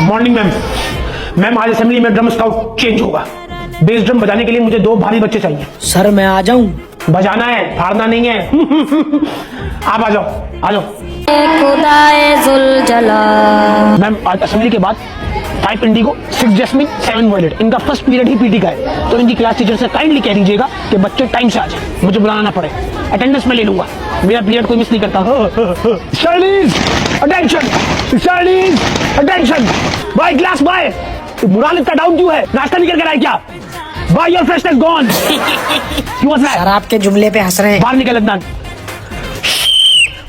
Morning ma'am. Ma'am आज assembly में drum scout change होगा। बेस ड्रम बजाने के लिए मुझे 2 भारी बच्चे चाहिए। सर मैं आ जाऊं? बजाना है, फाड़ना नहीं है। आप आ जाओ, आ जाओ। मैम आज असेंबली के बाद 5 इंडिगो 6 जैस्मिन 7 वॉयलेट, इनका फर्स्ट पीरियड ही पीटी का है, तो इनकी क्लास टीचर से काइंडली कह दीजिएगा कि बच्चे टाइम से आ जाए, मुझे बुलाना ना पड़े। अटेंडेंस में ले लूंगा, मेरा पीरियड कोई मिस नहीं करता। Studies attention, studies attention. Bye class bye. Morale इतना डाउन क्यों है? नाश्ता नहीं करके आए क्या? By your freshness gone. क्यों हंस रहा है? सर आपके जुमले पे हंस रहे हैं। बाहर निकल अदनान,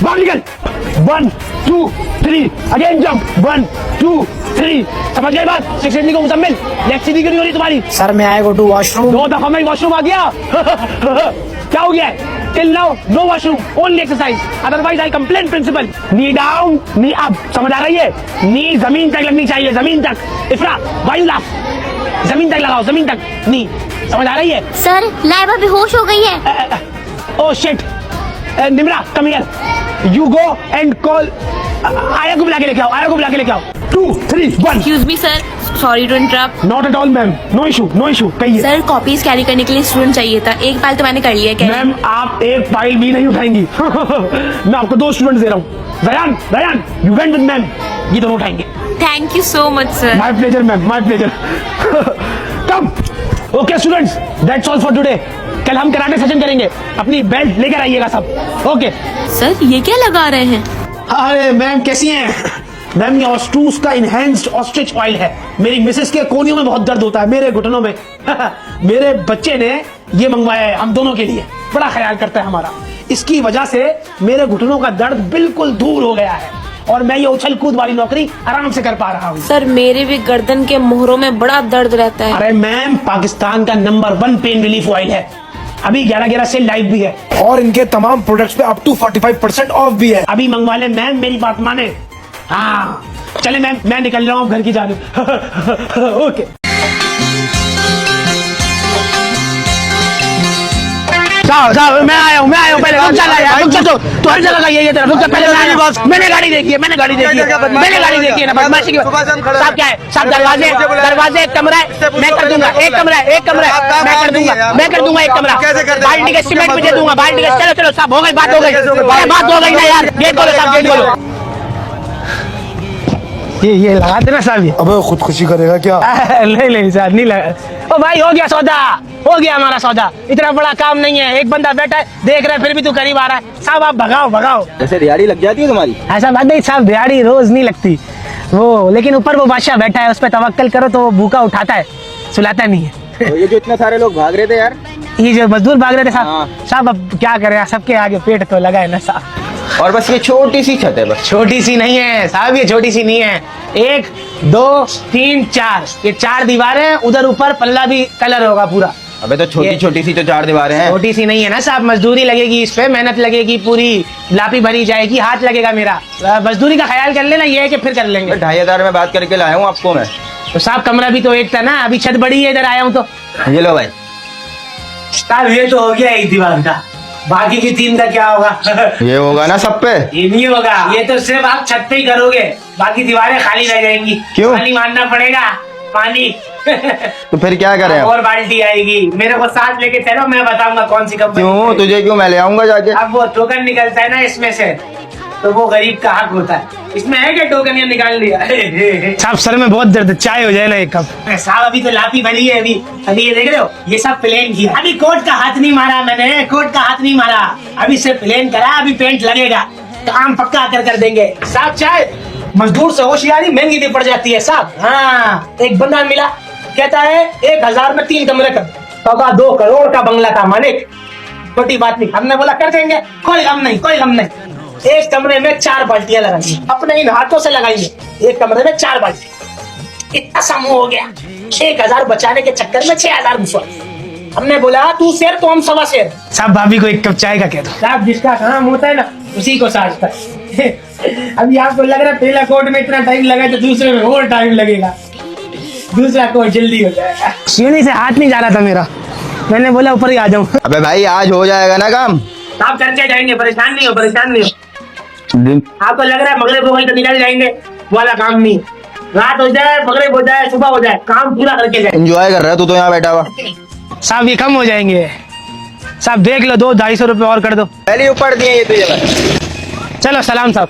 बाहर निकल। 1 2 3 अगेन जंप। 1 2 3। समझ गए बात? 6 इंडिगो मुकम्मल। नेक्स्ट सीधी क्यों नहीं हो रही तुम्हारी? सर मैं आई गो टू वॉशरूम। 2 दफा मैं वॉशरूम आ गया। क्या हो गया है? Till now no washroom, only exercise, otherwise I complain principal. Knee down, knee up. समझ आ रही है? नी जमीन तक लगनी चाहिए, जमीन तक। इफ्रा व्हाई यू लाफ? जमीन तक लगाओ, जमीन तक। नी समझ आ रही है? सर लाइबा बेहोश हो गई है। Oh shit. Nimra come here, you go and call आया को बुला के लेके आओ, आया को बुला के लेके आओ। 2 3 1। Excuse me sir, sorry to interrupt. Not at all ma'am, no issue, no issue. कहिए। सर कॉपीज कैरी करने के लिए स्टूडेंट चाहिए था, एक फाइल तो मैंने कर लिया है। मैम आप एक फाइल भी नहीं उठाएंगी। मैं आपको 2 स्टूडेंट दे रहा हूँ। दयान, दयान यू वेंट विद मैम, ये दोनों उठाएंगे। Thank you so much sir. My pleasure ma'am, my pleasure. Come. Okay students, that's all for today. कल हम कराटे सेशन करेंगे, अपनी बेल्ट लेकर आइएगा सब। ओके। सर ये क्या लगा रहे हैं? अरे मैम कैसी हैं? मैम ये ऑस्ट्रूस का इनहेंस्ड ऑस्ट्रिच ऑयल है। मेरी मिसेस के कोहनियों में बहुत दर्द होता है, मेरे घुटनों में। मेरे बच्चे ने ये मंगवाया है हम दोनों के लिए, बड़ा ख्याल करता है हमारा। इसकी वजह से मेरे घुटनों का दर्द बिल्कुल दूर हो गया है और मैं ये उछल कूद वाली नौकरी आराम से कर पा रहा हूँ। सर मेरे भी गर्दन के मोहरों में बड़ा दर्द रहता है। अरे मैम पाकिस्तान का नंबर 1 पेन रिलीफ ऑयल है। अभी 11/11 सेल लाइव भी है और इनके तमाम प्रोडक्ट्स पे अप टू 45% ऑफ भी है। अभी मंगवा ले मैम, मेरी बात माने। हाँ चले मैम, मैं निकल रहा हूँ घर की जानिब। ओके। जाओ मैं आया हूँ पहले रुक जा यार, रुक जा। तो हर जगह का यही है तेरा, रुक जा पहले। मैंने गाड़ी देखी है, मैंने गाड़ी देखी है ना बदमाशी की। साहब क्या है साहब? दरवाजे एक कमरा है, मैं कर दूंगा। एक कमरा है, मैं कर दूंगा एक कमरा। बाल्टी के सीमेंट मुझे दूंगा, बाल्टी के। चलो साहब हो गई बात, हो गई ना यार। गेट खोलो साहब, गेट खोलो। ये लगा देना साहब। अबे खुदकुशी करेगा क्या? नहीं साहब नहीं लगा। ओ भाई हो गया सौदा, हो गया हमारा सौदा। इतना बड़ा काम नहीं है, एक बंदा बैठा है देख रहा है, फिर भी तू करीब आ रहा है। साहब आप भगाओ। ऐसे दिहाड़ी लग जाती है तुम्हारी? ऐसा बात नहीं साहब, दिहाड़ी रोज नहीं लगती वो, लेकिन ऊपर वो बादशाह बैठा है, उस पर तवक्कल करो तो वो भूखा उठाता है, सुलाता नहीं है। तो ये जो इतने सारे लोग भाग रहे थे यार, ये जो मजदूर भाग रहे थे हाँ। साहब अब क्या करें, सबके आगे पेट तो लगा है ना साहब। और बस ये छोटी सी छत है बस। छोटी सी नहीं है साहब, ये छोटी सी नहीं है। 1 2 3 4, ये 4 दीवारें, उधर ऊपर पल्ला भी कलर होगा पूरा। अबे तो छोटी सी तो 4 दीवारें हैं। छोटी सी नहीं है ना साहब, मजदूरी लगेगी इस पे, मेहनत लगेगी, पूरी लापी भरी जाएगी, हाथ लगेगा मेरा। मजदूरी का ख्याल कर लेना, ये है कि फिर कर लेंगे। 2500 में बात करके लाया हूँ आपको मैं। तो साहब कमरा भी तो एक था ना, अभी छत बड़ी है, इधर आया हूँ तो। ये लो भाई साहब ये तो हो गया एक दीवार का, बाकी की 3 का क्या होगा? ये होगा ना सब पे? ये नहीं होगा, ये तो सिर्फ आप छत पे ही करोगे, बाकी दीवारें खाली रह जाएंगी। क्यों? पानी मारना पड़ेगा, पानी। तो फिर क्या करें? और बाल्टी आएगी, मेरे को साथ लेके चलो, मैं बताऊंगा कौन सी कंपनी। क्यों तुझे क्यों? मैं ले आऊंगा जाके। अब वो टोकन निकलता है ना इसमें से, तो वो गरीब का हक होता है। इसमें है क्या टोकन, ये निकाल लिया। साहब सर में बहुत दर्द, चाय हो जाए ना एक कप। साहब अभी तो लापी बनी है, अभी ये देख रहे हो, ये सब प्लेन किया। अभी कोट का हाथ नहीं मारा मैंने, कोट का हाथ नहीं मारा, अभी से प्लेन करा, अभी पेंट लगेगा, काम पक्का कर देंगे। साहब चाय मजदूर से होशियारी महंगी भी पड़ जाती है साहब। हाँ एक बंदा मिला, कहता है 1000 में 3 कमरे कर, तो 2 करोड़ का बंगला था मानिक, छोटी बात नहीं। हमने बोला कर देंगे, कोई गम नहीं। एक कमरे में 4 बाल्टियां लगाएंगे, अपने इन हाथों से लगाएंगे, एक कमरे में 4 बाल्टी। इतना समूह हो गया, 1000 बचाने के चक्कर में 6000 घुसा। हमने बोला तू शेर तो हम 1.25 शेर। साहब भाभी को 1 कप चाय का कह दो। साहब जिसका काम होता है ना उसी को साझता है। अभी आपको लग रहा है पहला कोर्ट में इतना टाइम लगा तो दूसरे में और टाइम लगेगा, दूसरा कोर्ट जल्दी हो जाएगा। सीढ़ी से हाथ नहीं जा रहा था मेरा, मैंने बोला ऊपर ही आ जाऊं। अबे भाई आज हो जाएगा ना काम? आप करके जाएंगे, परेशान नहीं हो। आपको लग रहा है मगले बगल तो निकल जाएंगे, वाला काम नहीं। रात हो जाए, मगरिब हो जाए, सुबह हो जाए, काम पूरा करके जाए। एंजॉय कर रहा है तू तो यहाँ बैठा हुआ। साहब ये कम हो जाएंगे साहब, देख लो 200-250 रुपये और कर दो। पहले ऊपर दिए ये तुझे। चलो सलाम साहब।